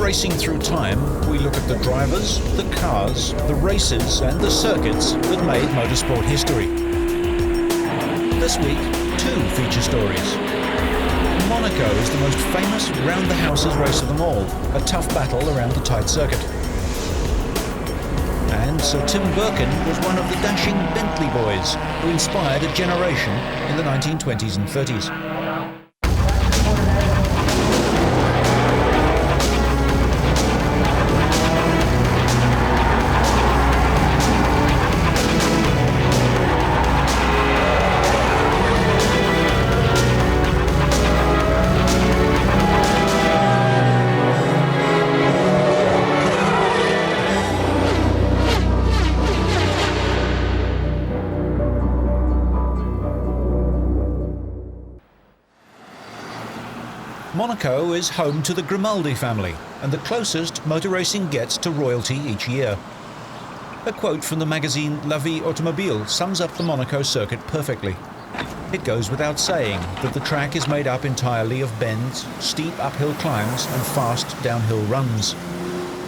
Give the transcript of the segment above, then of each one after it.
Racing through time, we look at the drivers, the cars, the races and the circuits that made motorsport history. This week, 2 feature stories. Monaco is the most famous round-the-houses race of them all, a tough battle around the tight circuit. And Sir Tim Birkin was one of the dashing Bentley boys who inspired a generation in the 1920s and 30s. Monaco is home to the Grimaldi family and the closest motor racing gets to royalty each year. A quote from the magazine La Vie Automobile sums up the Monaco circuit perfectly. It goes without saying that the track is made up entirely of bends, steep uphill climbs and fast downhill runs.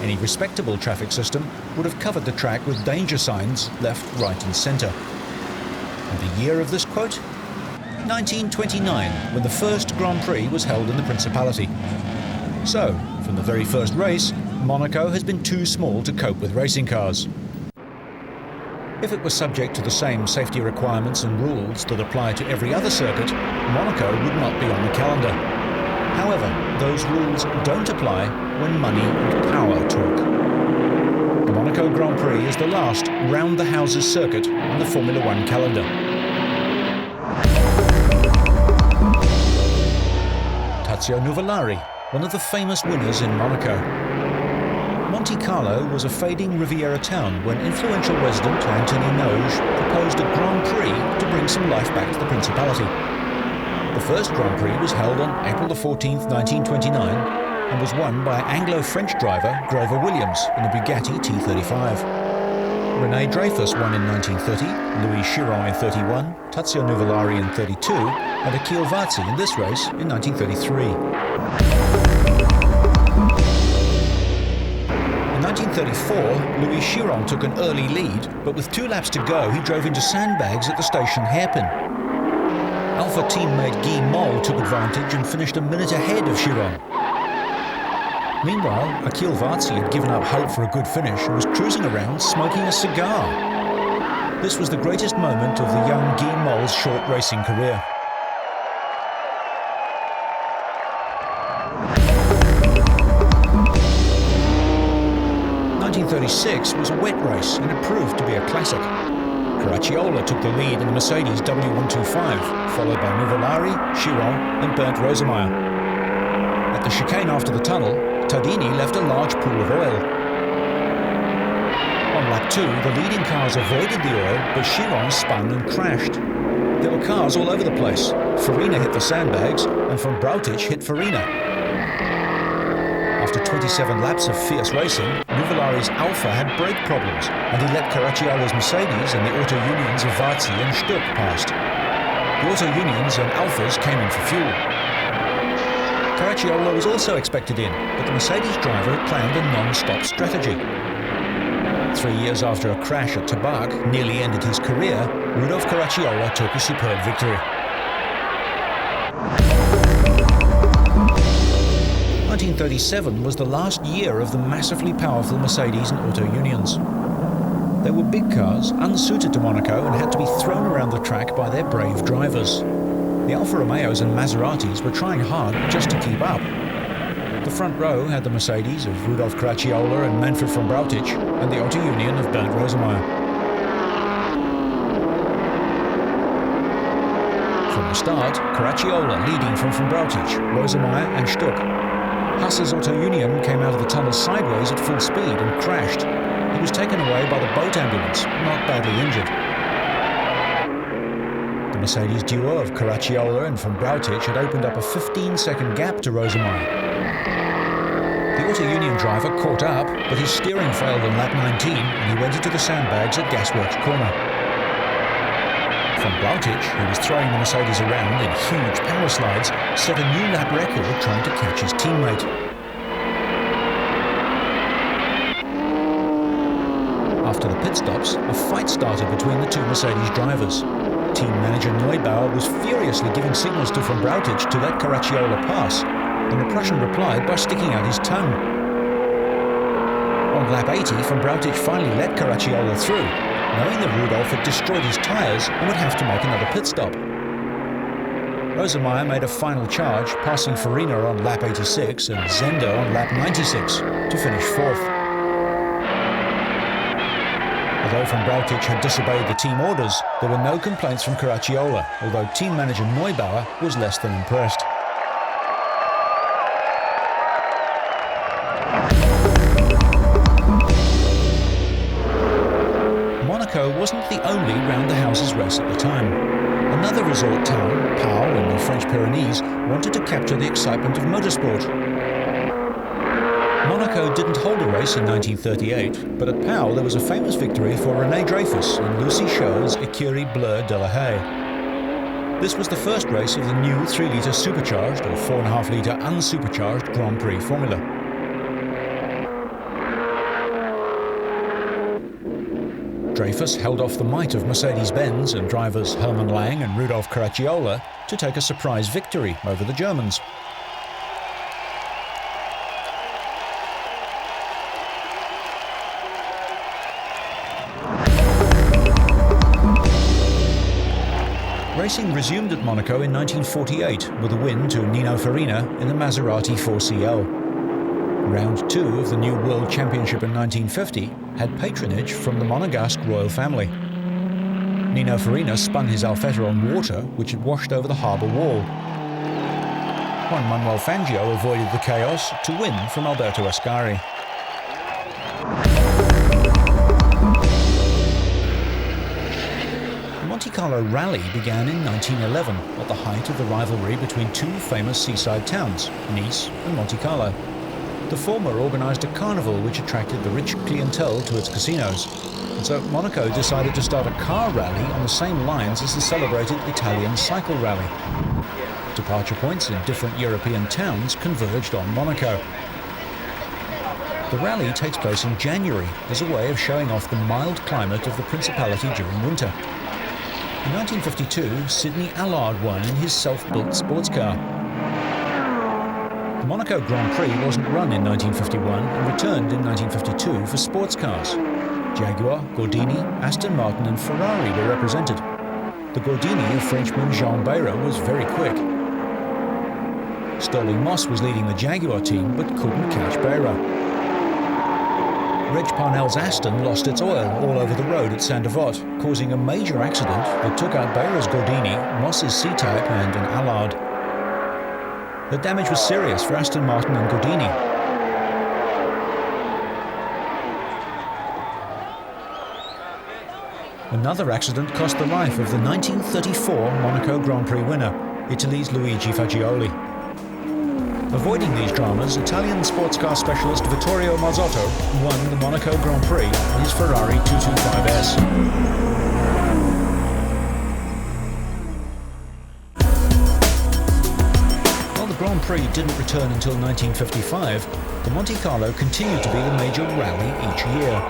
Any respectable traffic system would have covered the track with danger signs left, right and centre. And the year of this quote? 1929, when the first Grand Prix was held in the Principality. So, from the very first race, Monaco has been too small to cope with racing cars. If it was subject to the same safety requirements and rules that apply to every other circuit, Monaco would not be on the calendar. However, those rules don't apply when money and power talk. The Monaco Grand Prix is the last round-the-houses circuit on the Formula One calendar. Tazio Nuvolari, one of the famous winners in Monaco. Monte Carlo was a fading Riviera town when influential resident Anthony Noge proposed a Grand Prix to bring some life back to the Principality. The first Grand Prix was held on April 14, 1929 and was won by Anglo-French driver Grover Williams in a Bugatti T35. René Dreyfus won in 1930, Louis Chiron in 31, Tazio Nuvolari in 32 and Achille Varzi in this race in 1933. In 1934, Louis Chiron took an early lead, but with 2 laps to go he drove into sandbags at the station hairpin. Alpha teammate Guy Moll took advantage and finished a minute ahead of Chiron. Meanwhile, Achille Varzi had given up hope for a good finish and was cruising around smoking a cigar. This was the greatest moment of the young Guy Moll's short racing career. '36 was a wet race and it proved to be a classic. Caracciola took the lead in the Mercedes W125, followed by Nuvolari, Chiron and Bernd Rosemeyer. At the chicane after the tunnel, Tardini left a large pool of oil. On lap 2, the leading cars avoided the oil, but Chiron spun and crashed. There were cars all over the place. Farina hit the sandbags, and Von Brautich hit Farina. After 27 laps of fierce racing, Nuvolari's Alfa had brake problems, and he let Caracciola's Mercedes and the auto unions of Varzi and Stuck past. The auto unions and Alfas came in for fuel. Caracciola was also expected in, but the Mercedes driver had planned a non-stop strategy. 3 years after a crash at Tabak nearly ended his career, Rudolf Caracciola took a superb victory. 1937 was the last year of the massively powerful Mercedes and auto unions. They were big cars, unsuited to Monaco, and had to be thrown around the track by their brave drivers. The Alfa Romeos and Maseratis were trying hard just to keep up. The front row had the Mercedes of Rudolf Caracciola and Manfred von Brautich, and the Auto Union of Bernd Rosemeyer. From the start, Caracciola leading from von Brautich, Rosemeyer and Stuck. Hasse's Auto Union came out of the tunnel sideways at full speed and crashed. He was taken away by the boat ambulance, not badly injured. The Mercedes duo of Caracciola and von Brautich had opened up a 15-second gap to Rosemeyer. The Auto Union driver caught up, but his steering failed on lap 19 and he went into the sandbags at Gasworks Corner. Von Brautich, who was throwing the Mercedes around in huge power slides, set a new lap record trying to catch his teammate. after the pit stops, a fight started between the two Mercedes drivers. Team manager Neubauer was furiously giving signals to Van Brautic to let Caracciola pass, and the Prussian replied by sticking out his tongue. On lap 80, Van Brautic finally let Caracciola through, knowing that Rudolph had destroyed his tyres and would have to make another pit stop. Rosemeyer made a final charge, passing Farina on lap 86 and Zender on lap 96 to finish fourth. Although Van Brautic had disobeyed the team orders, there were no complaints from Caracciola, although team manager Neubauer was less than impressed. Monaco wasn't the only round-the-houses race at the time. Another resort town, Pau in the French Pyrenees, wanted to capture the excitement of motorsport. Monaco didn't hold a race in 1938, but at Pau there was a famous victory for René Dreyfus and Lucy Cho's Écurie Bleu de la Haye. This was the first race of the new 3-litre supercharged or 4.5-litre unsupercharged Grand Prix formula. Dreyfus held off the might of Mercedes-Benz and drivers Hermann Lang and Rudolf Caracciola to take a surprise victory over the Germans. Racing resumed at Monaco in 1948 with a win to Nino Farina in the Maserati 4CL. Round 2 of the new World Championship in 1950 had patronage from the Monegasque royal family. Nino Farina spun his Alfetta on water which had washed over the harbour wall. Juan Manuel Fangio avoided the chaos to win from Alberto Ascari. The Monte Carlo Rally began in 1911 at the height of the rivalry between two famous seaside towns, Nice and Monte Carlo. The former organised a carnival which attracted the rich clientele to its casinos, and so Monaco decided to start a car rally on the same lines as the celebrated Italian cycle rally. Departure points in different European towns converged on Monaco. The rally takes place in January as a way of showing off the mild climate of the Principality during winter. In 1952, Sidney Allard won in his self-built sports car. The Monaco Grand Prix wasn't run in 1951 and returned in 1952 for sports cars. Jaguar, Gordini, Aston Martin and Ferrari were represented. The Gordini of Frenchman Jean Bayra was very quick. Stirling Moss was leading the Jaguar team but couldn't catch Bayra. Reg Parnell's Aston lost its oil all over the road at Saint-Devote, causing a major accident that took out Bayra's Gordini, Moss's C-Type and an Allard. The damage was serious for Aston Martin and Gordini. Another accident cost the life of the 1934 Monaco Grand Prix winner, Italy's Luigi Fagioli. Avoiding these dramas, Italian sports car specialist Vittorio Marzotto won the Monaco Grand Prix in his Ferrari 225S. The Grand Prix didn't return until 1955, the Monte Carlo continued to be the major rally each year.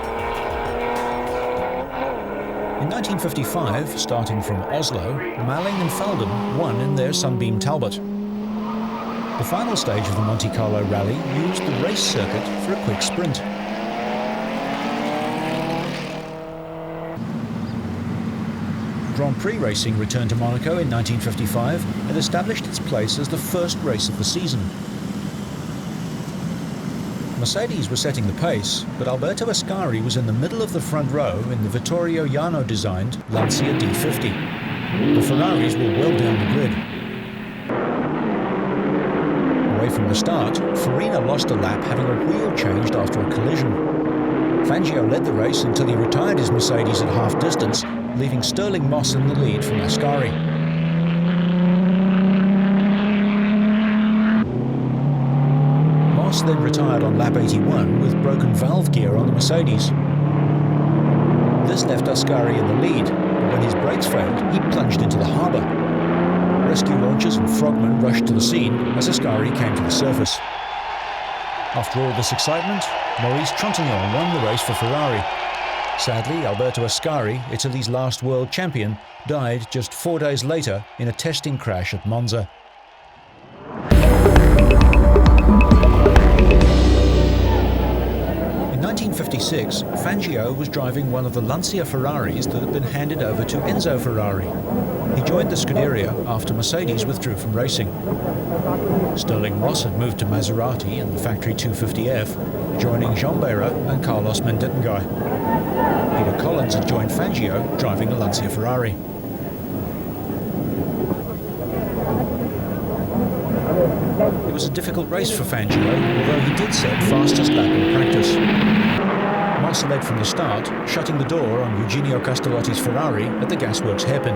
In 1955, starting from Oslo, Malling and Falden won in their Sunbeam Talbot. The final stage of the Monte Carlo rally used the race circuit for a quick sprint. Grand Prix racing returned to Monaco in 1955 and established its place as the first race of the season. Mercedes were setting the pace, but Alberto Ascari was in the middle of the front row in the Vittorio Jano designed Lancia D50. The Ferraris were well down the grid. Away from the start, Farina lost a lap having a wheel changed after a collision. Fangio led the race until he retired his Mercedes at half distance, leaving Stirling Moss in the lead from Ascari. Moss then retired on lap 81 with broken valve gear on the Mercedes. This left Ascari in the lead, but when his brakes failed, he plunged into the harbour. Rescue launchers and frogmen rushed to the scene as Ascari came to the surface. After all this excitement, Maurice Trintignant won the race for Ferrari. Sadly, Alberto Ascari, Italy's last world champion, died just 4 days later in a testing crash at Monza. In 1956, Fangio was driving one of the Lancia Ferraris that had been handed over to Enzo Ferrari. He joined the Scuderia after Mercedes withdrew from racing. Stirling Moss had moved to Maserati in the factory 250F, joining Jean Beira and Carlos Menditengui. Peter Collins had joined Fangio, driving a Lancia Ferrari. It was a difficult race for Fangio, although he did set fastest lap in practice. Moss led from the start, shutting the door on Eugenio Castellotti's Ferrari at the gasworks hairpin.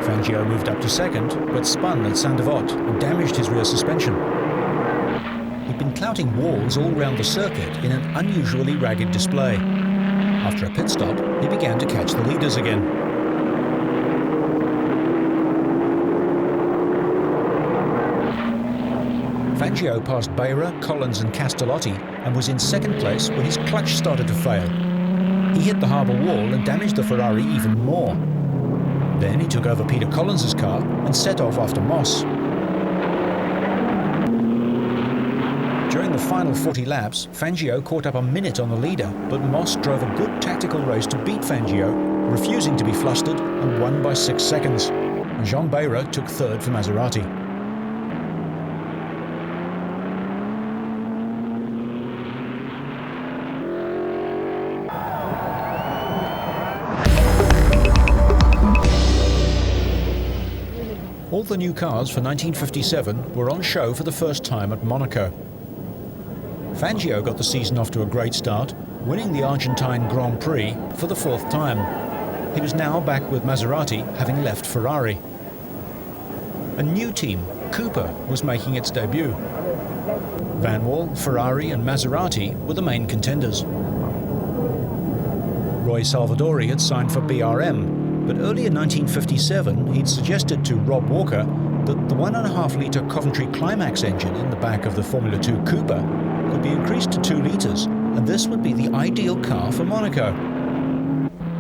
Fangio moved up to second, but spun at Saint-Devote and damaged his rear suspension. He'd been clouting walls all round the circuit in an unusually ragged display. After a pit stop, he began to catch the leaders again. Fangio passed Beira, Collins and Castellotti and was in second place when his clutch started to fail. He hit the harbour wall and damaged the Ferrari even more. Then he took over Peter Collins' car and set off after Moss. During the final 40 laps, Fangio caught up a minute on the leader, but Moss drove a good tactical race to beat Fangio, refusing to be flustered, and won by 6 seconds. Jean Beira took third for Maserati. All the new cars for 1957 were on show for the first time at Monaco. Fangio got the season off to a great start, winning the Argentine Grand Prix for the 4th time. He was now back with Maserati, having left Ferrari. A new team, Cooper, was making its debut. Van Wall, Ferrari and Maserati were the main contenders. Roy Salvadori had signed for BRM, but early in 1957 he'd suggested to Rob Walker that the 1.5-litre Coventry Climax engine in the back of the Formula 2 Cooper could be increased to 2 litres, and this would be the ideal car for Monaco.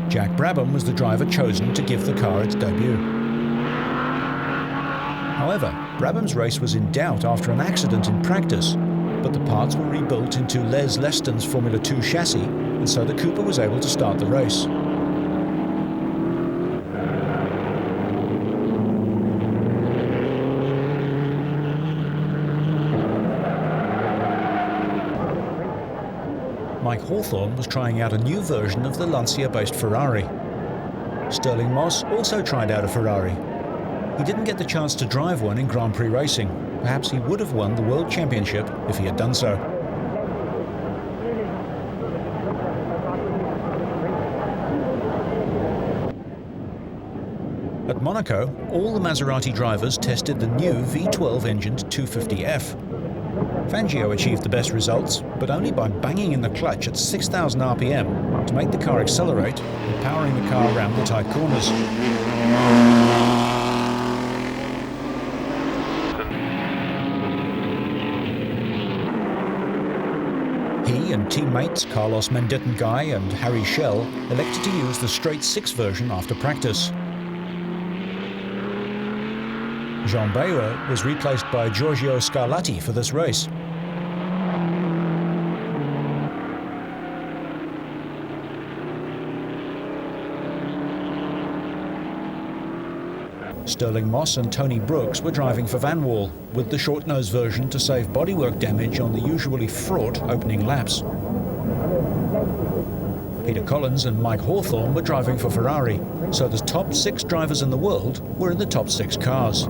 Jack Brabham was the driver chosen to give the car its debut. However, Brabham's race was in doubt after an accident in practice, but the parts were rebuilt into Les Leston's Formula 2 chassis, and so the Cooper was able to start the race. Mike Hawthorne was trying out a new version of the Lancia-based Ferrari. Stirling Moss also tried out a Ferrari. He didn't get the chance to drive one in Grand Prix racing. Perhaps he would have won the World Championship if he had done so. At Monaco, all the Maserati drivers tested the new V12-engined 250F. Fangio achieved the best results, but only by banging in the clutch at 6,000 RPM to make the car accelerate and powering the car around the tight corners. He and teammates Carlos Menditengui and Harry Schell elected to use the straight 6 version after practice. Jean Beira was replaced by Giorgio Scarlatti for this race. Stirling Moss and Tony Brooks were driving for Van Wall, with the short-nose version to save bodywork damage on the usually fraught opening laps. Peter Collins and Mike Hawthorne were driving for Ferrari, so the top 6 drivers in the world were in the top 6 cars.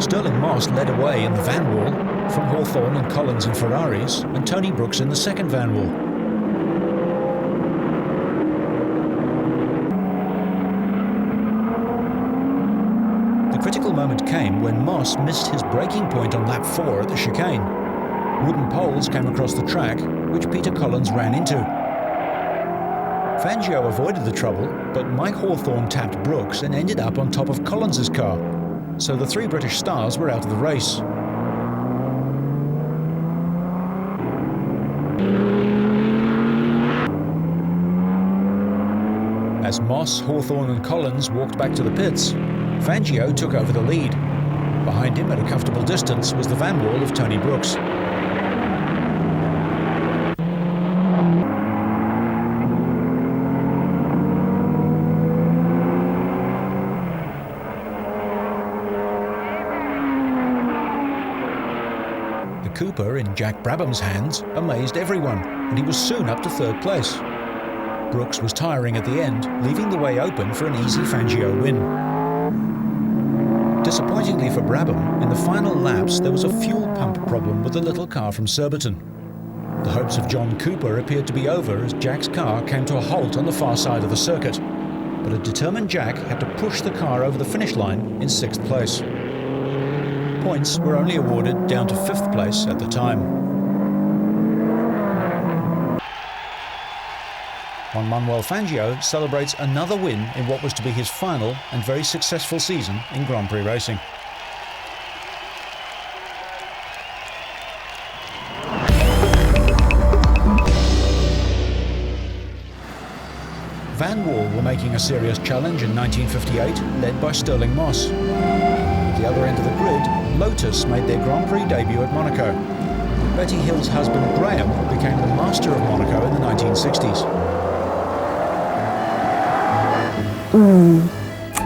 Stirling Moss led away in the Van Wall, from Hawthorne and Collins in Ferraris, and Tony Brooks in the second Van Wall. The critical moment came when Moss missed his braking point on lap 4 at the chicane. Wooden poles came across the track, which Peter Collins ran into. Fangio avoided the trouble, but Mike Hawthorne tapped Brooks and ended up on top of Collins's car, so the 3 British stars were out of the race. Moss, Hawthorn and Collins walked back to the pits. Fangio took over the lead. Behind him at a comfortable distance was the van wall of Tony Brooks. The Cooper in Jack Brabham's hands amazed everyone, and he was soon up to third place. Brooks was tiring at the end, leaving the way open for an easy Fangio win. Disappointingly for Brabham, in the final laps there was a fuel pump problem with the little car from Surbiton. The hopes of John Cooper appeared to be over as Jack's car came to a halt on the far side of the circuit. But a determined Jack had to push the car over the finish line in 6th place. Points were only awarded down to 5th place at the time. Juan Manuel Fangio celebrates another win in what was to be his final and very successful season in Grand Prix racing. Van Wall were making a serious challenge in 1958, led by Stirling Moss. At the other end of the grid, Lotus made their Grand Prix debut at Monaco. Betty Hill's husband Graham became the master of Monaco in the 1960s.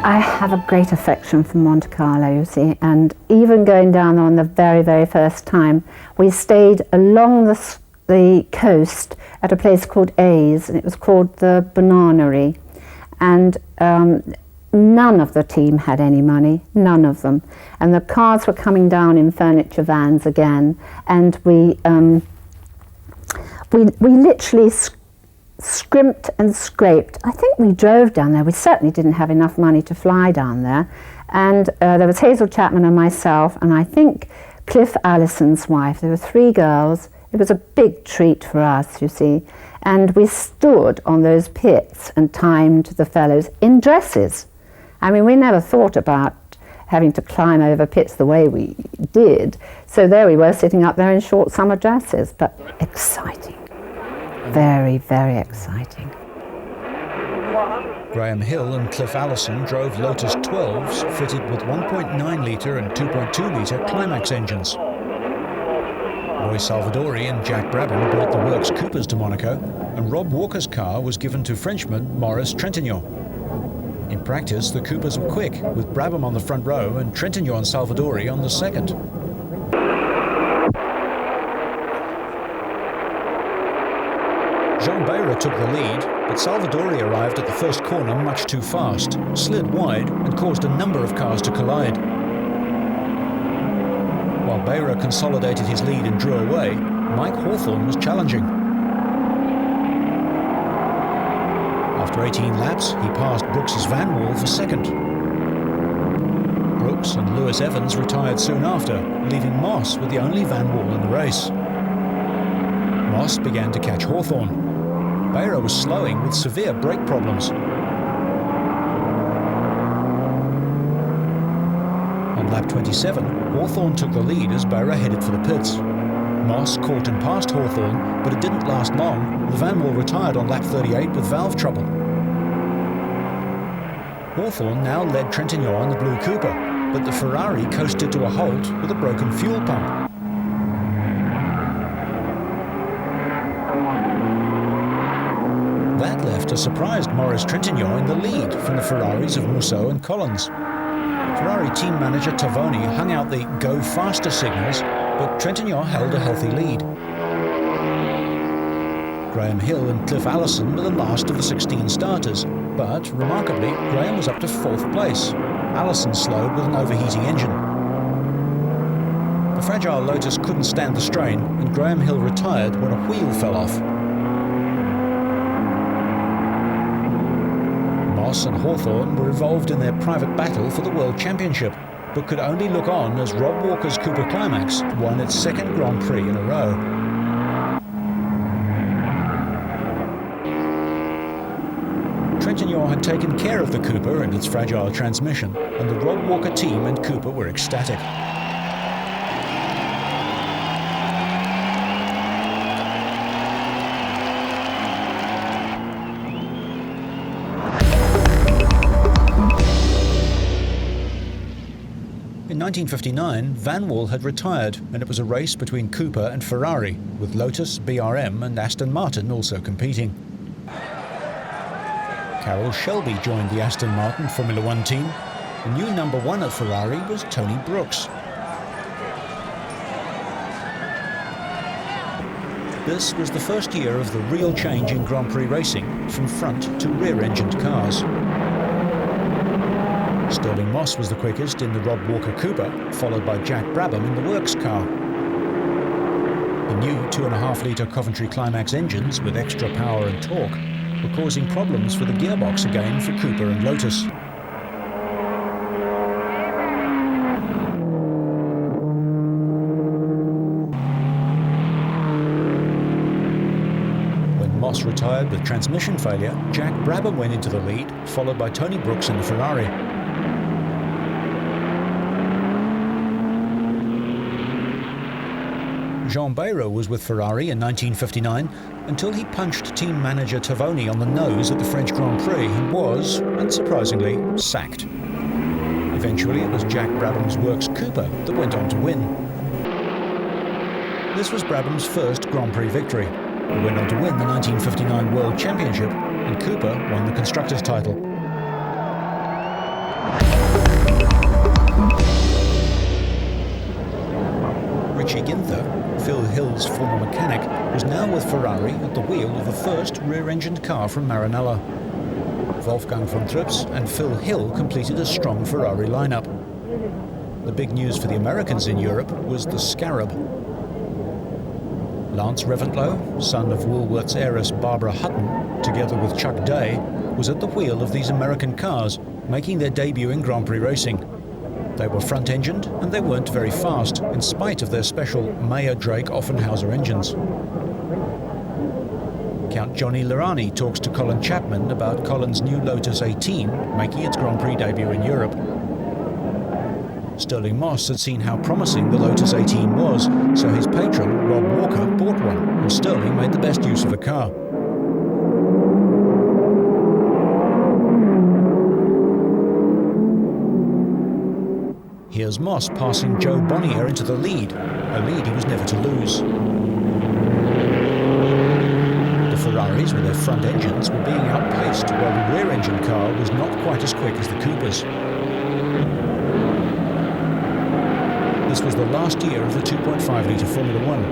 I have a great affection for Monte Carlo, you see, and even going down on the very, very first time, we stayed along the coast at a place called A's, and it was called the Bananery, and none of the team had any money, none of them, and the cars were coming down in furniture vans again, and we literally scrimped and scraped. I think we drove down there. We certainly didn't have enough money to fly down there. And there was Hazel Chapman and myself, and I think Cliff Allison's wife. There were 3 girls. It was a big treat for us, you see. And we stood on those pits and timed the fellows in dresses. I mean, we never thought about having to climb over pits the way we did. So there we were, sitting up there in short summer dresses, but exciting. Very, very exciting. Graham Hill and Cliff Allison drove Lotus 12s fitted with 1.9 litre and 2.2 litre Climax engines. Roy Salvadori and Jack Brabham brought the works Coopers to Monaco, and Rob Walker's car was given to Frenchman Maurice Trintignant. In practice, the Coopers were quick, with Brabham on the front row and Trintignant and Salvadori on the second. Jean Beira took the lead, but Salvadori arrived at the first corner much too fast, slid wide and caused a number of cars to collide. While Beira consolidated his lead and drew away, Mike Hawthorn was challenging. After 18 laps, he passed Brooks's van wall for second. Brooks and Lewis Evans retired soon after, leaving Moss with the only van wall in the race. Moss began to catch Hawthorn. Beira was slowing with severe brake problems. On lap 27, Hawthorn took the lead as Beira headed for the pits. Moss caught and passed Hawthorn, but it didn't last long. The van wall retired on lap 38 with valve trouble. Hawthorn now led Trintignant and the Blue Cooper, but the Ferrari coasted to a halt with a broken fuel pump. That left a surprised Maurice Trintignant in the lead from the Ferraris of Musso and Collins. Ferrari team manager Tavoni hung out the "go faster" signals, but Trintignant held a healthy lead. Graham Hill and Cliff Allison were the last of the 16 starters, but remarkably, Graham was up to 4th place. Allison slowed with an overheating engine. The fragile Lotus couldn't stand the strain, and Graham Hill retired when a wheel fell off. Moss and Hawthorn were involved in their private battle for the World Championship, but could only look on as Rob Walker's Cooper Climax won its 2nd Grand Prix in a row. Trintignant had taken care of the Cooper and its fragile transmission, and the Rob Walker team and Cooper were ecstatic. 1959, Van Wall had retired, and it was a race between Cooper and Ferrari, with Lotus, BRM and Aston Martin also competing. Carroll Shelby joined the Aston Martin Formula One team. The new number one at Ferrari was Tony Brooks. This was the first year of the real change in Grand Prix racing from front to rear-engined cars. Stirling Moss was the quickest in the Rob Walker Cooper, followed by Jack Brabham in the works car. The new 2.5-litre Coventry Climax engines with extra power and torque were causing problems for the gearbox again for Cooper and Lotus. When Moss retired with transmission failure, Jack Brabham went into the lead, followed by Tony Brooks in the Ferrari. Jean Bayraud was with Ferrari in 1959 until he punched team manager Tavoni on the nose at the French Grand Prix and was, unsurprisingly, sacked. Eventually it was Jack Brabham's works Cooper that went on to win. This was Brabham's first Grand Prix victory. He went on to win the 1959 World Championship, and Cooper won the Constructors' title. Richie Ginther, Phil Hill's former mechanic, was now with Ferrari at the wheel of the first rear-engined car from Maranello. Wolfgang von Trips and Phil Hill completed a strong Ferrari lineup. The big news for the Americans in Europe was the Scarab. Lance Reventlow, son of Woolworth's heiress Barbara Hutton, together with Chuck Day, was at the wheel of these American cars, making their debut in Grand Prix racing. They were front-engined and they weren't very fast, in spite of their special Mayer-Drake Offenhauser engines. Count Johnny Lirani talks to Colin Chapman about Colin's new Lotus 18 making its Grand Prix debut in Europe. Stirling Moss had seen how promising the Lotus 18 was, so his patron, Rob Walker, bought one, and Stirling made the best use of the car. Here's Moss passing Joe Bonnier into the lead, a lead he was never to lose. The Ferraris with their front engines were being outpaced, while the rear-engine car was not quite as quick as the Coopers. This was the last year of the 2.5-litre Formula One.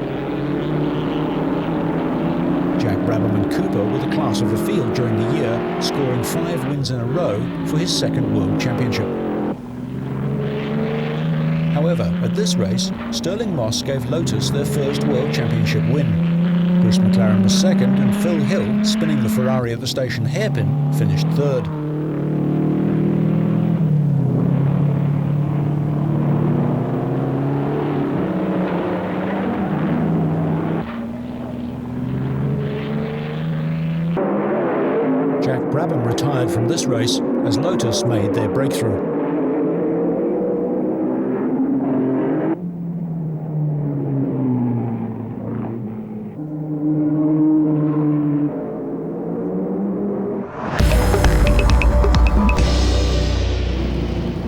Jack Brabham and Cooper were the class of the field during the year, scoring 5 wins in a row for his second World Championship. However, at this race, Stirling Moss gave Lotus their first World Championship win. Bruce McLaren was second, and Phil Hill, spinning the Ferrari at the station hairpin, finished third. Jack Brabham retired from this race as Lotus made their breakthrough.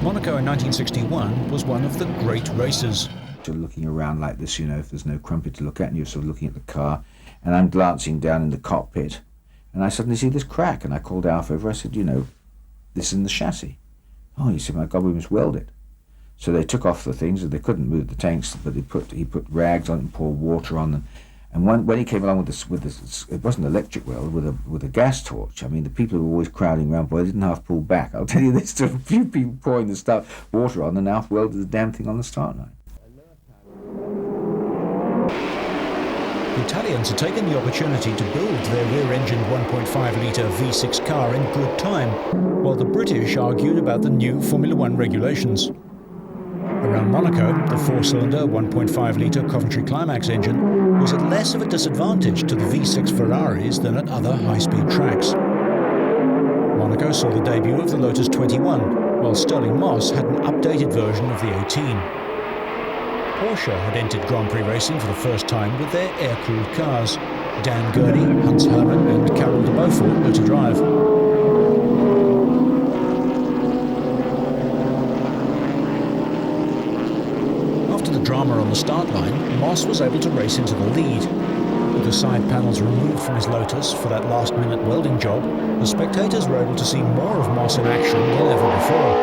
Monaco in 1961 was one of the great races. Looking around like this, you know, if there's no crumpet to look at, and you're sort of looking at the car, and I'm glancing down in the cockpit, and I suddenly see this crack, and I called Alf over. I said, you know, this is in the chassis. Oh, he said, my God, we must weld it. So they took off the things, and they couldn't move the tanks, but he put rags on it and poured water on them. And when he came along with this, it wasn't electric weld, with a gas torch. I mean, the people who were always crowding around, boy, they didn't half pull back. I'll tell you this, there were a few people pouring the water on, and Alf welded the damn thing on the start line. The Italians had taken the opportunity to build their rear-engined 1.5-litre V6 car in good time, while the British argued about the new Formula One regulations. Around Monaco, the 4-cylinder 1.5-litre Coventry Climax engine was at less of a disadvantage to the V6 Ferraris than at other high-speed tracks. Monaco saw the debut of the Lotus 21, while Stirling Moss had an updated version of the 18. Porsche had entered Grand Prix racing for the first time with their air-cooled cars. Dan Gurney, Hans Hermann and Carol de Beaufort were to drive. drama on the start line, Moss was able to race into the lead. With the side panels removed from his Lotus for that last-minute welding job, the spectators were able to see more of Moss in action than ever before.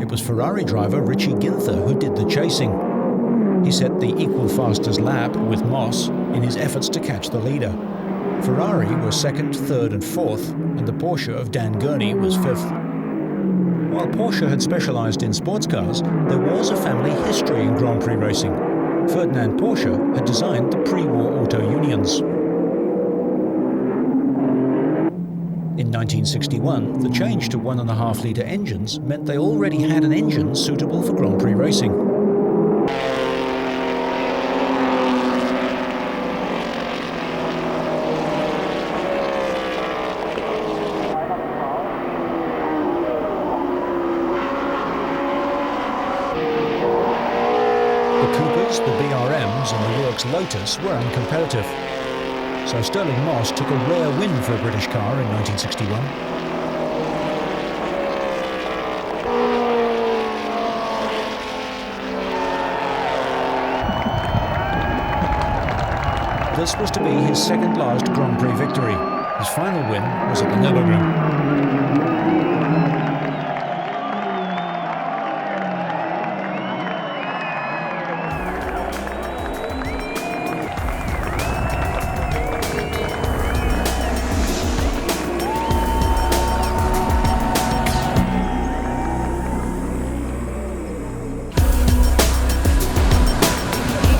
It was Ferrari driver Richie Ginther who did the chasing. He set the equal fastest lap with Moss in his efforts to catch the leader. Ferrari were second, third and fourth, and the Porsche of Dan Gurney was fifth. While Porsche had specialised in sports cars, there was a family history in Grand Prix racing. Ferdinand Porsche had designed the pre-war auto unions. In 1961, the change to 1.5-litre engines meant they already had an engine suitable for Grand Prix racing. The BRMs and the Works Lotus were uncompetitive. So Stirling Moss took a rare win for a British car in 1961. This was to be his second last Grand Prix victory. His final win was at the Nürburgring.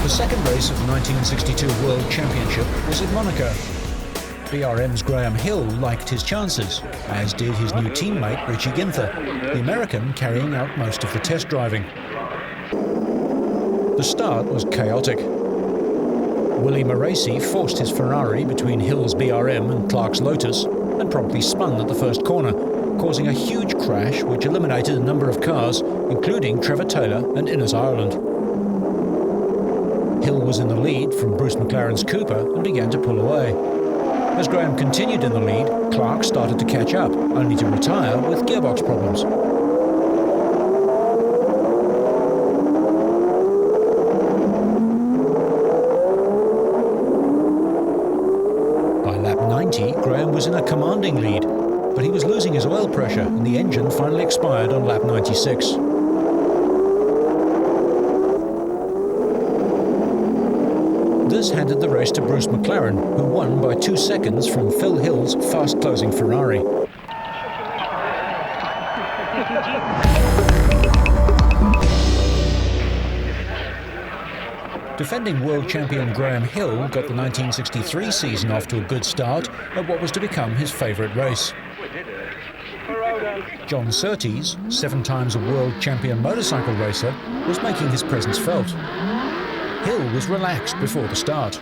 The second race of the 1962 World Championship was at Monaco. BRM's Graham Hill liked his chances, as did his new teammate Richie Ginther, the American carrying out most of the test driving. The start was chaotic. Willie Moraci forced his Ferrari between Hill's BRM and Clark's Lotus and promptly spun at the first corner, causing a huge crash which eliminated a number of cars, including Trevor Taylor and Innes Ireland. Hill was in the lead from Bruce McLaren's Cooper and began to pull away. As Graham continued in the lead, Clark started to catch up, only to retire with gearbox problems. By lap 90, Graham was in a commanding lead, but he was losing his oil pressure and the engine finally expired on lap 96. This handed the race to Bruce McLaren, who won by 2 seconds from Phil Hill's fast-closing Ferrari. Defending world champion Graham Hill got the 1963 season off to a good start at what was to become his favourite race. John Surtees, 7 times a world champion motorcycle racer, was making his presence felt. Hill was relaxed before the start.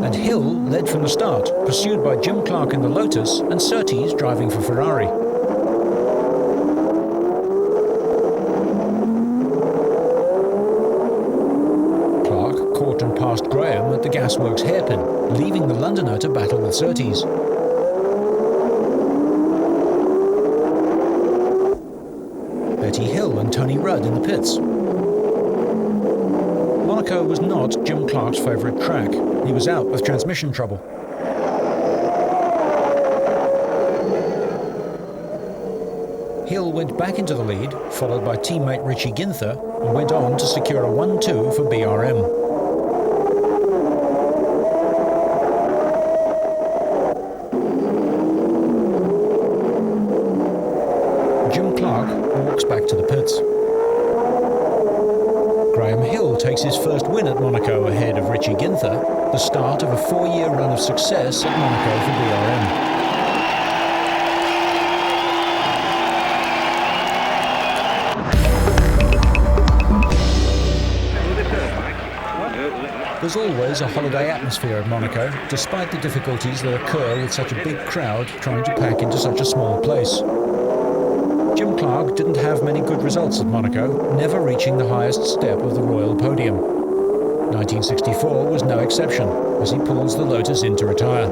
And Hill led from the start, pursued by Jim Clark in the Lotus and Surtees driving for Ferrari. Clark caught and passed Graham at the Gasworks hairpin, leaving the Londoner to battle with Surtees. Betty Hill and Tony Rudd in the pits. Monaco was not Jim Clark's favourite track. He was out with transmission trouble. Hill went back into the lead, followed by teammate Richie Ginther, and went on to secure a 1-2 for BRM. Jim Clark walks back to the pits. Graham Hill takes his first win at Monaco ahead of Richie Ginther, the start of a 4-year run of success at Monaco for BRM. There's always a holiday atmosphere at Monaco, despite the difficulties that occur with such a big crowd trying to pack into such a small place. Jim Clark didn't have many good results at Monaco, never reaching the highest step of the Royal Podium. 1964 was no exception, as he pulls the Lotus in to retire.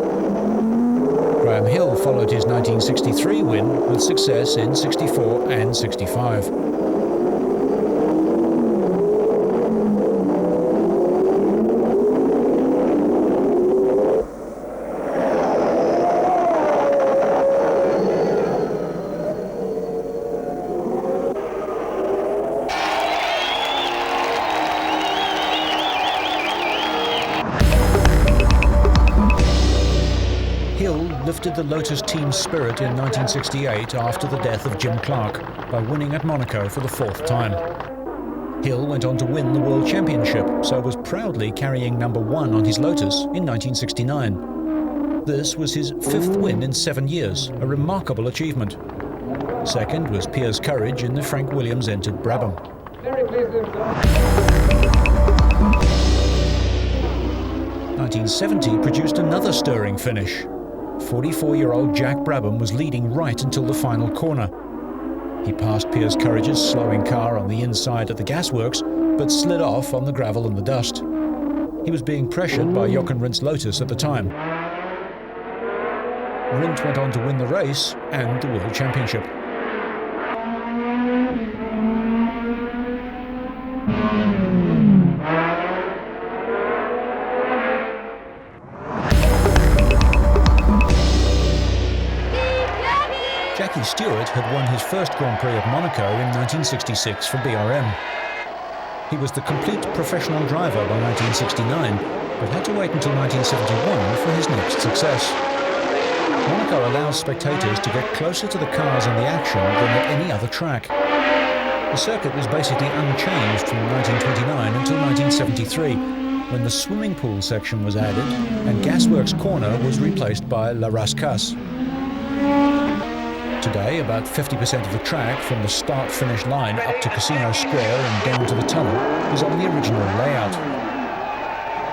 Graham Hill followed his 1963 win with success in 64 and 65. Lifted the Lotus team's spirit in 1968 after the death of Jim Clark by winning at Monaco for the 4th time. Hill went on to win the World Championship, so was proudly carrying number 1 on his Lotus in 1969. This was his 5th win in 7 years, a remarkable achievement. Second was Piers Courage in the Frank Williams-entered Brabham. 1970 produced another stirring finish. 44-year-old Jack Brabham was leading right until the final corner. He passed Piers Courage's slowing car on the inside of the gasworks, but slid off on the gravel and the dust. He was being pressured by Jochen Rindt's Lotus at the time. Rindt went on to win the race and the World Championship. Stewart had won his first Grand Prix at Monaco in 1966 for BRM. He was the complete professional driver by 1969, but had to wait until 1971 for his next success. Monaco allows spectators to get closer to the cars and the action than at any other track. The circuit was basically unchanged from 1929 until 1973, when the swimming pool section was added and Gasworks Corner was replaced by La Rascasse. Today, about 50% of the track, from the start-finish line up to Casino Square and down to the tunnel, is on the original layout.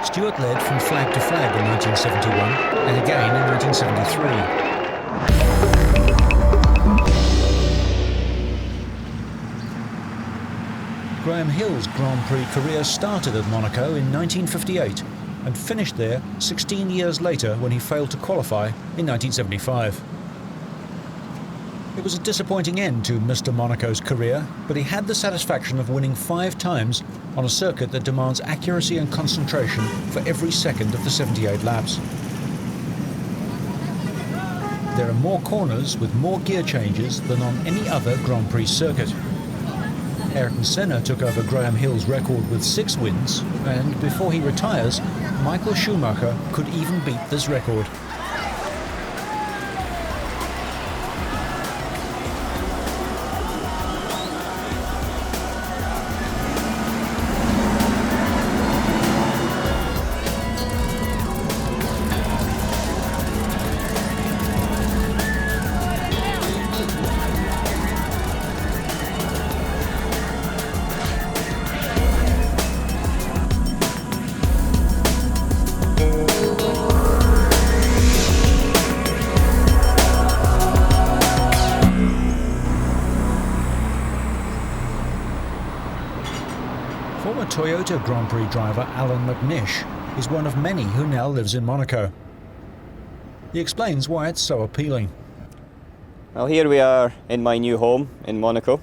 Stewart led from flag to flag in 1971 and again in 1973. Graham Hill's Grand Prix career started at Monaco in 1958 and finished there 16 years later when he failed to qualify in 1975. It was a disappointing end to Mr. Monaco's career, but he had the satisfaction of winning 5 times on a circuit that demands accuracy and concentration for every second of the 78 laps. There are more corners with more gear changes than on any other Grand Prix circuit. Ayrton Senna took over Graham Hill's record with 6 wins, and before he retires, Michael Schumacher could even beat this record. Toyota Grand Prix driver Alan McNish is one of many who now lives in Monaco. He explains why it's so appealing. Well, here we are in my new home in Monaco.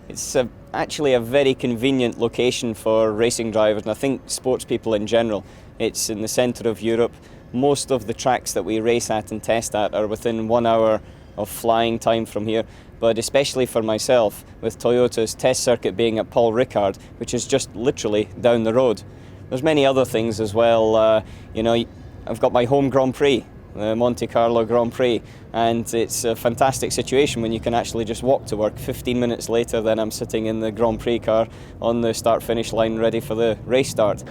It's actually a very convenient location for racing drivers, and I think sports people in general. It's in the centre of Europe. Most of the tracks that we race at and test at are within 1 hour of flying time from here. But especially for myself, with Toyota's test circuit being at Paul Ricard, which is just literally down the road. There's many other things as well. I've got my home Grand Prix, the Monte Carlo Grand Prix, and it's a fantastic situation when you can actually just walk to work. 15 minutes later, then I'm sitting in the Grand Prix car on the start-finish line ready for the race start.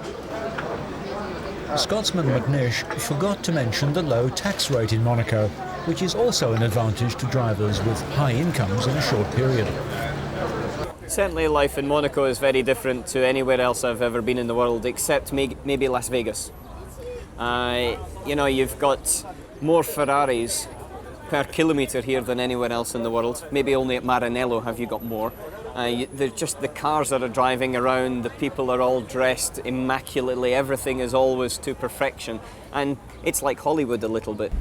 Scotsman McNish forgot to mention the low tax rate in Monaco, which is also an advantage to drivers with high incomes in a short period. Certainly life in Monaco is very different to anywhere else I've ever been in the world, except maybe Las Vegas. You've got more Ferraris per kilometre here than anywhere else in the world. Maybe only at Maranello have you got more. They're just the cars that are driving around, the people are all dressed immaculately, everything is always to perfection. And it's like Hollywood a little bit.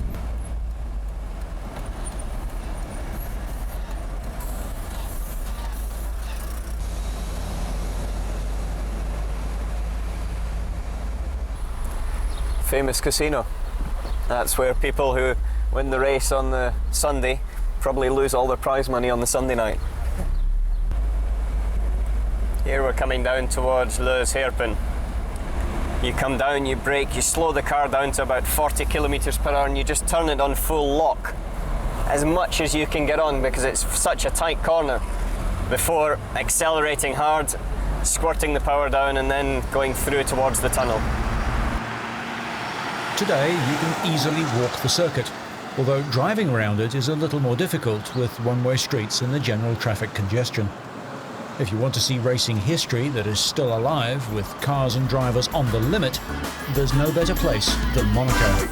Famous casino. That's where people who win the race on the Sunday probably lose all their prize money on the Sunday night. Here we're coming down towards Les Hairpin. You come down, you brake, you slow the car down to about 40 kilometres per hour and you just turn it on full lock as much as you can get on because it's such a tight corner before accelerating hard, squirting the power down and then going through towards the tunnel. Today you can easily walk the circuit, although driving around it is a little more difficult with one-way streets and the general traffic congestion. If you want to see racing history that is still alive with cars and drivers on the limit, there's no better place than Monaco.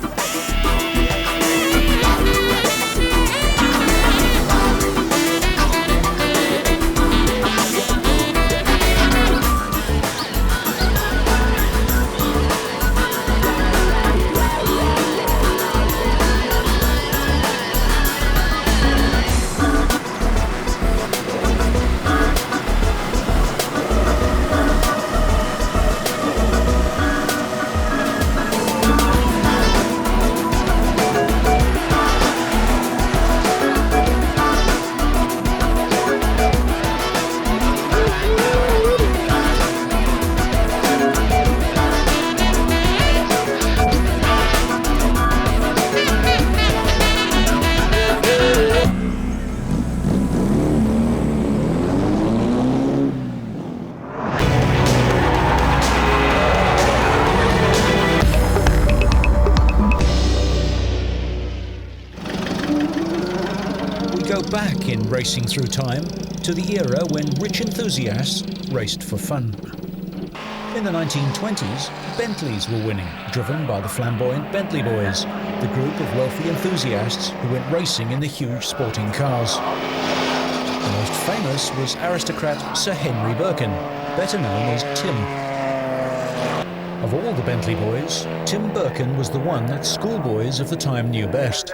Back in racing through time to the era when rich enthusiasts raced for fun. In the 1920s, Bentleys were winning, driven by the flamboyant Bentley boys, the group of wealthy enthusiasts who went racing in the huge sporting cars. The most famous was aristocrat Sir Henry Birkin, better known as Tim. Of all the Bentley boys, Tim Birkin was the one that schoolboys of the time knew best.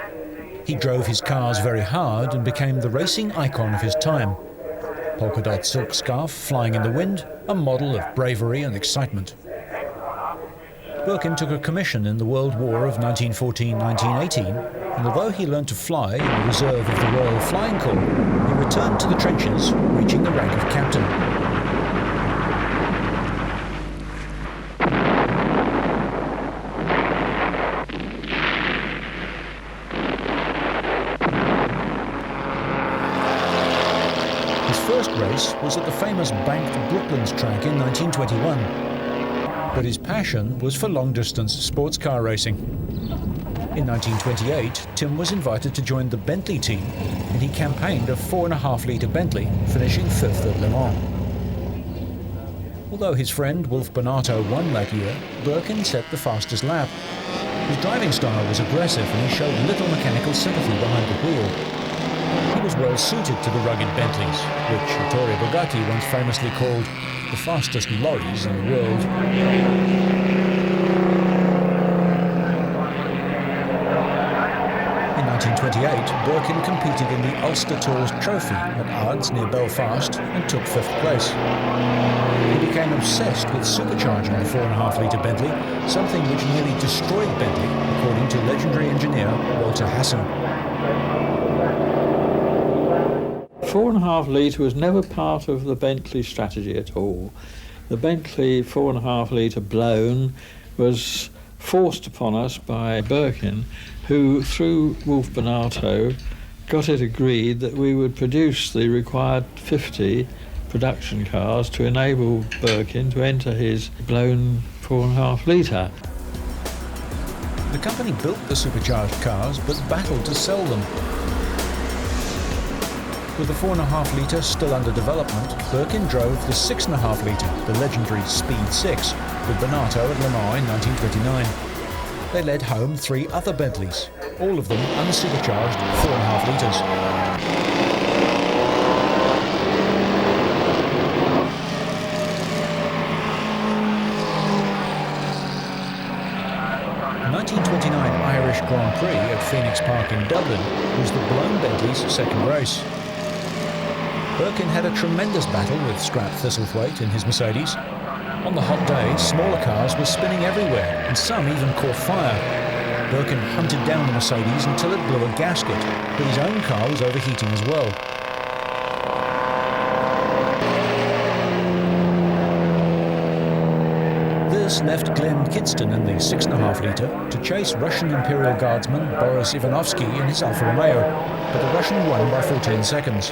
He drove his cars very hard and became the racing icon of his time. Polka dot silk scarf flying in the wind, a model of bravery and excitement. Birkin took a commission in the World War of 1914-1918, and although he learned to fly in the reserve of the Royal Flying Corps, he returned to the trenches, reaching the rank of captain. His first race was at the famous banked Brooklands track in 1921. But his passion was for long-distance sports car racing. In 1928, Tim was invited to join the Bentley team, and he campaigned a 4.5-litre Bentley, finishing 5th at Le Mans. Although his friend Wolf Bonato won that year, Birkin set the fastest lap. His driving style was aggressive, and he showed little mechanical sympathy behind the wheel. He was well suited to the rugged Bentleys, which Ettore Bugatti once famously called the fastest lorries in the world. In 1928, Birkin competed in the Ulster Tours Trophy at Ards near Belfast and took 5th place. He became obsessed with supercharging the 4.5-litre Bentley, something which nearly destroyed Bentley, according to legendary engineer Walter Hassan. 4.5-litre was never part of the Bentley strategy at all. The Bentley 4.5-litre blown was forced upon us by Birkin, who, through Wolf Bonato, got it agreed that we would produce the required 50 production cars to enable Birkin to enter his blown 4.5-litre. The company built the supercharged cars, but battled to sell them. With the 4.5-litre still under development, Birkin drove the 6.5-litre, the legendary Speed 6, with Bonato at Le Mans in 1929. they led home 3 other Bentleys, all of them unsupercharged 4.5 litres. 1929 Irish Grand Prix at Phoenix Park in Dublin was the blown Bentley's second race. Birkin had a tremendous battle with Scrap Thistlethwaite in his Mercedes. On the hot day, smaller cars were spinning everywhere, and some even caught fire. Birkin hunted down the Mercedes until it blew a gasket, but his own car was overheating as well. This left Glenn Kidston in the 6.5 litre to chase Russian Imperial Guardsman Boris Ivanovsky in his Alfa Romeo, but the Russian won by 14 seconds.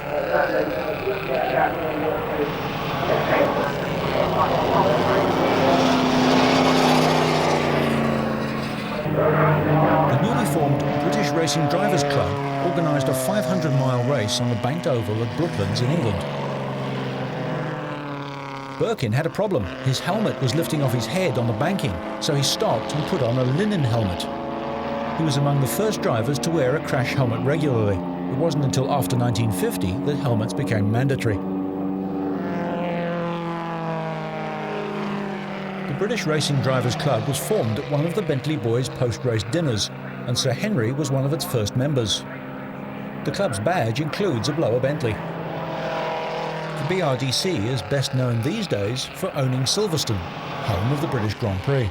The newly formed British Racing Drivers Club organised a 500-mile race on the banked oval at Brooklands in England. Birkin had a problem. His helmet was lifting off his head on the banking, so he stopped and put on a linen helmet. He was among the first drivers to wear a crash helmet regularly. It wasn't until after 1950 that helmets became mandatory. The British Racing Drivers Club was formed at one of the Bentley boys' post-race dinners, and Sir Henry was one of its first members. The club's badge includes a blower Bentley. The BRDC is best known these days for owning Silverstone, home of the British Grand Prix.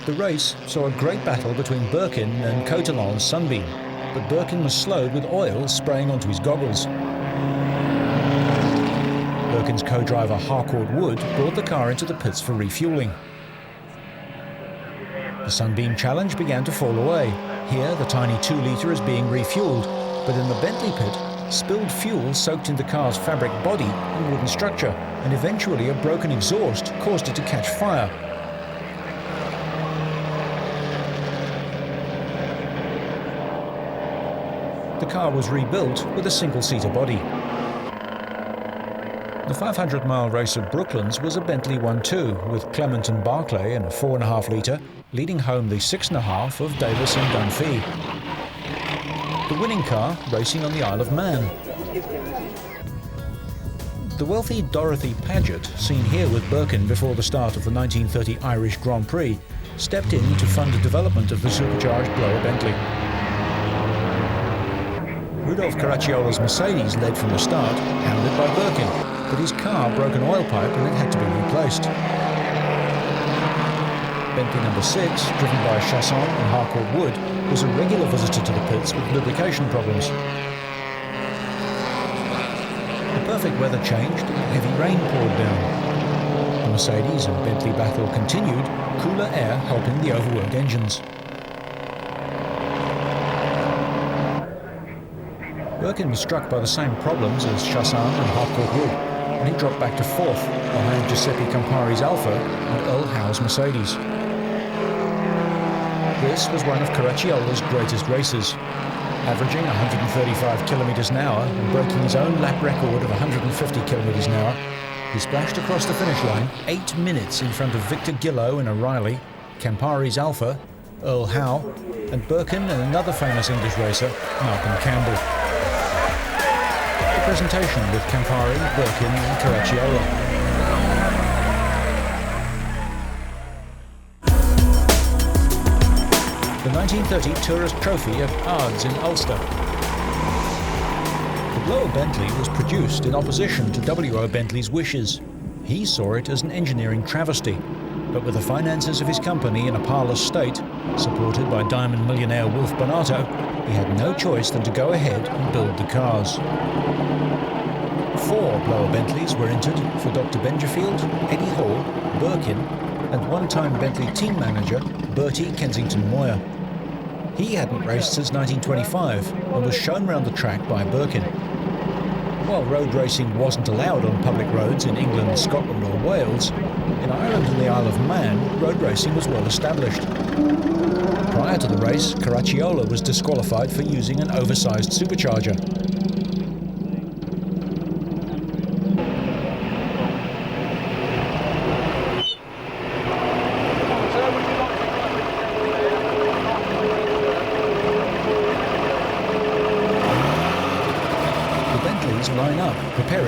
The race saw a great battle between Birkin and Cotelan's Sunbeam, but Birkin was slowed with oil spraying onto his goggles. Birkin's co-driver Harcourt Wood brought the car into the pits for refuelling. The Sunbeam Challenge began to fall away. Here, the tiny 2-litre is being refueled, but in the Bentley pit, spilled fuel soaked into the car's fabric body and wooden structure, and eventually a broken exhaust caused it to catch fire. The car was rebuilt with a single-seater body. The 500-mile race at Brooklands was a Bentley 1-2, with Clement and Barclay in a 4.5 litre, leading home the 6.5 of Davis and Dunphy. The winning car racing on the Isle of Man. The wealthy Dorothy Paget, seen here with Birkin before the start of the 1930 Irish Grand Prix, stepped in to fund the development of the supercharged blower Bentley. Rudolf Caracciolla's Mercedes led from the start, hounded by Birkin, but his car broke an oil pipe and it had to be replaced. Bentley number 6, driven by Chasson and Harcourt Wood, was a regular visitor to the pits with lubrication problems. The perfect weather changed and heavy rain poured down. The Mercedes and Bentley battle continued, cooler air helping the overworked engines. Birkin was struck by the same problems as Chasson and Harcourt Wood, and he dropped back to 4th, behind Giuseppe Campari's Alfa and Earl Howe's Mercedes. This was one of Caracciolla's greatest races. Averaging 135 kilometres an hour and breaking his own lap record of 150 kilometres an hour, he splashed across the finish line 8 minutes in front of Victor Gillow in a Riley, Campari's Alfa, Earl Howe, and Birkin and another famous English racer, Malcolm Campbell. The presentation with Campari, Birkin and Caracciola. The 1930 Tourist Trophy at Ards in Ulster. The blower Bentley was produced in opposition to W.O. Bentley's wishes. He saw it as an engineering travesty, but with the finances of his company in a parlous state, supported by diamond millionaire Wolf Bonato, he had no choice than to go ahead and build the cars. 4 blower Bentleys were entered for Dr. Benjafield, Eddie Hall, Birkin, and one-time Bentley team manager Bertie Kensington Moyer. He hadn't raced since 1925 and was shown round the track by Birkin. While road racing wasn't allowed on public roads in England, Scotland or Wales, in Ireland and the Isle of Man, road racing was well established. Prior to the race, Caracciola was disqualified for using an oversized supercharger.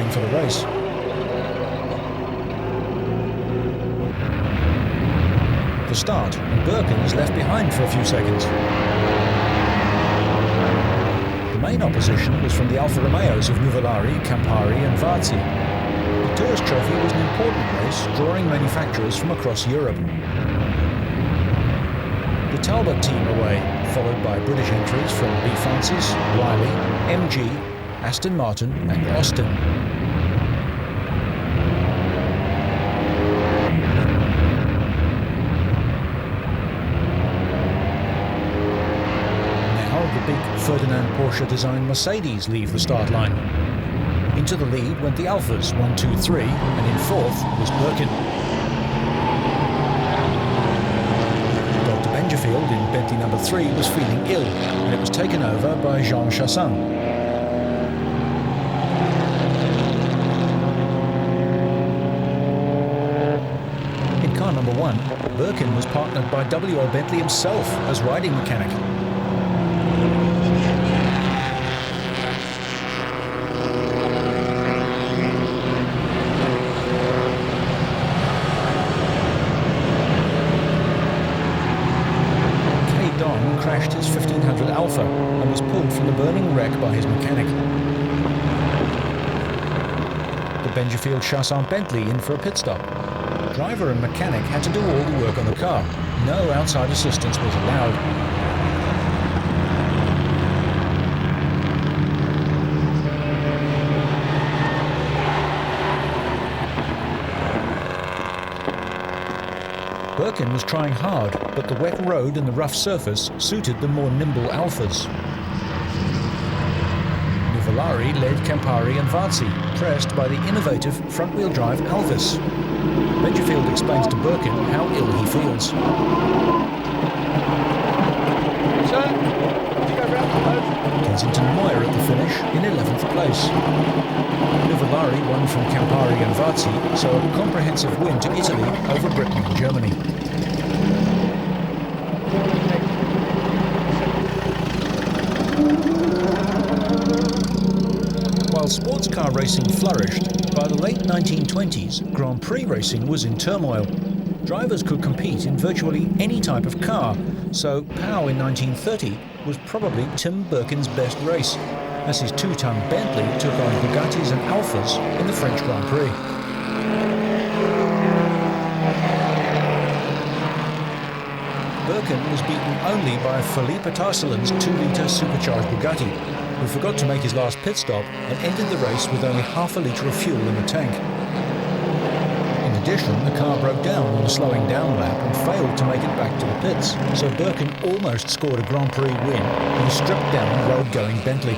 qualifying for the race. The start, and Birkin is left behind for a few seconds. The main opposition was from the Alfa Romeos of Nuvolari, Campari and Varzi. The Tourist Trophy was an important race, drawing manufacturers from across Europe. The Talbot team away, followed by British entries from B. Francis, Riley, MG, Aston Martin and Austin. The big Ferdinand Porsche designed Mercedes leave the start line. Into the lead went the Alphas, 1, 2, 3, and in fourth was Birkin. Dr. Benjafield in Bentley number 3 was feeling ill, and it was taken over by Jean Chassin. In car number 1, Birkin was partnered by W.O. Bentley himself as riding mechanic. Crashed his 1500 Alpha and was pulled from the burning wreck by his mechanic. The Benjafield Chassin Bentley in for a pit stop. Driver and mechanic had to do all the work on the car. No outside assistance was allowed. Birkin was trying hard, but the wet road and the rough surface suited the more nimble Alphas. Nuvolari led Campari and Varzi, pressed by the innovative front-wheel drive Alvis. Benjafield explains to Birkin how ill he feels. Kensington Moyer at the finish in 11th place. Nuvolari won from Campari and Varzi, so a comprehensive win to Italy over Britain and Germany. While sports car racing flourished, by the late 1920s, Grand Prix racing was in turmoil. Drivers could compete in virtually any type of car, so Pau in 1930 was probably Tim Birkin's best race, as his 2-ton Bentley took on Bugattis and Alphas in the French Grand Prix. Birkin was beaten only by Philippe Tarselin's 2-litre supercharged Bugatti, who forgot to make his last pit stop and ended the race with only half a litre of fuel in the tank. In addition, the car broke down on the slowing down lap and failed to make it back to the pits, so Birkin almost scored a Grand Prix win in a stripped-down road-going Bentley.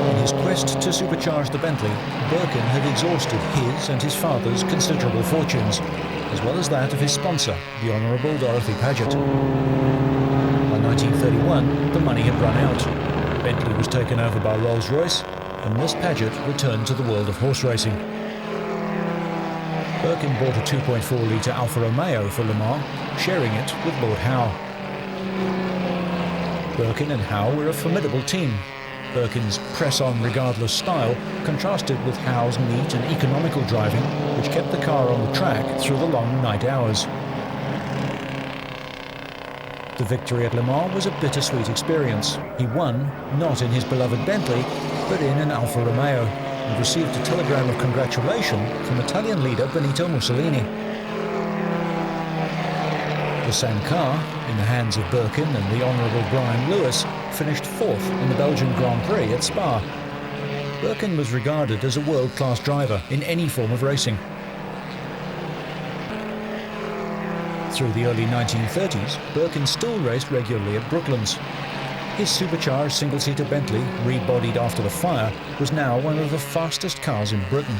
In his quest to supercharge the Bentley, Birkin had exhausted his and his father's considerable fortunes, as well as that of his sponsor, the Honourable Dorothy Paget. By 1931, the money had run out. Bentley was taken over by Rolls-Royce, and Miss Paget returned to the world of horse racing. Birkin bought a 2.4-litre Alfa Romeo for Le Mans, sharing it with Lord Howe. Birkin and Howe were a formidable team. Birkin's press-on-regardless style contrasted with Howe's neat and economical driving, which kept the car on the track through the long night hours. The victory at Le Mans was a bittersweet experience. He won, not in his beloved Bentley, but in an Alfa Romeo, and received a telegram of congratulation from Italian leader Benito Mussolini. The same car, in the hands of Birkin and the Honourable Brian Lewis, finished 4th in the Belgian Grand Prix at Spa. Birkin was regarded as a world-class driver in any form of racing. Through the early 1930s, Birkin still raced regularly at Brooklands. His supercharged single-seater Bentley, rebodied after the fire, was now one of the fastest cars in Britain.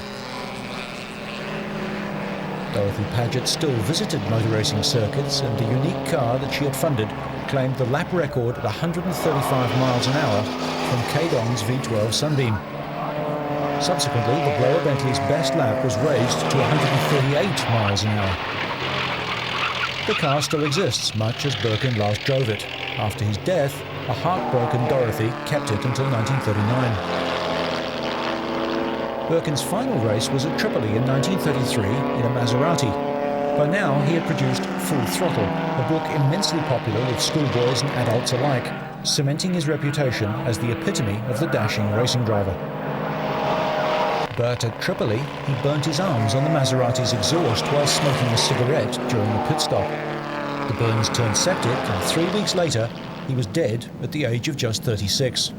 Dorothy Paget still visited motor racing circuits, and the unique car that she had funded claimed the lap record at 135 miles an hour from K-Dong's V12 Sunbeam. Subsequently, the blower Bentley's best lap was raised to 138 miles an hour. The car still exists, much as Birkin last drove it. After his death, A heartbroken Dorothy kept it until 1939. Birkin's final race was at Tripoli in 1933 in a Maserati. By now, he had produced Full Throttle, a book immensely popular with schoolboys and adults alike, cementing his reputation as the epitome of the dashing racing driver. But at Tripoli, he burnt his arms on the Maserati's exhaust while smoking a cigarette during a pit stop. The burns turned septic, and 3 weeks later, he was dead at the age of just 36.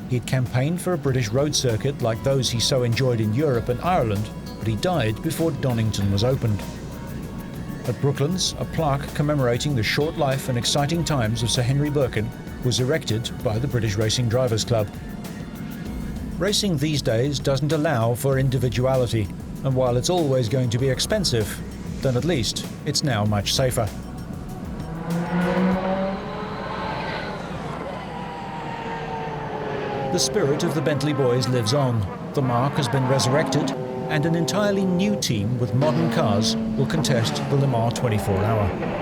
He had campaigned for a British road circuit like those he so enjoyed in Europe and Ireland, but he died before Donington was opened. At Brooklands, a plaque commemorating the short life and exciting times of Sir Henry Birkin was erected by the British Racing Drivers Club. Racing these days doesn't allow for individuality, and while it's always going to be expensive, then at least it's now much safer. The spirit of the Bentley boys lives on. The mark has been resurrected, and an entirely new team with modern cars will contest the Le Mans 24 Hour.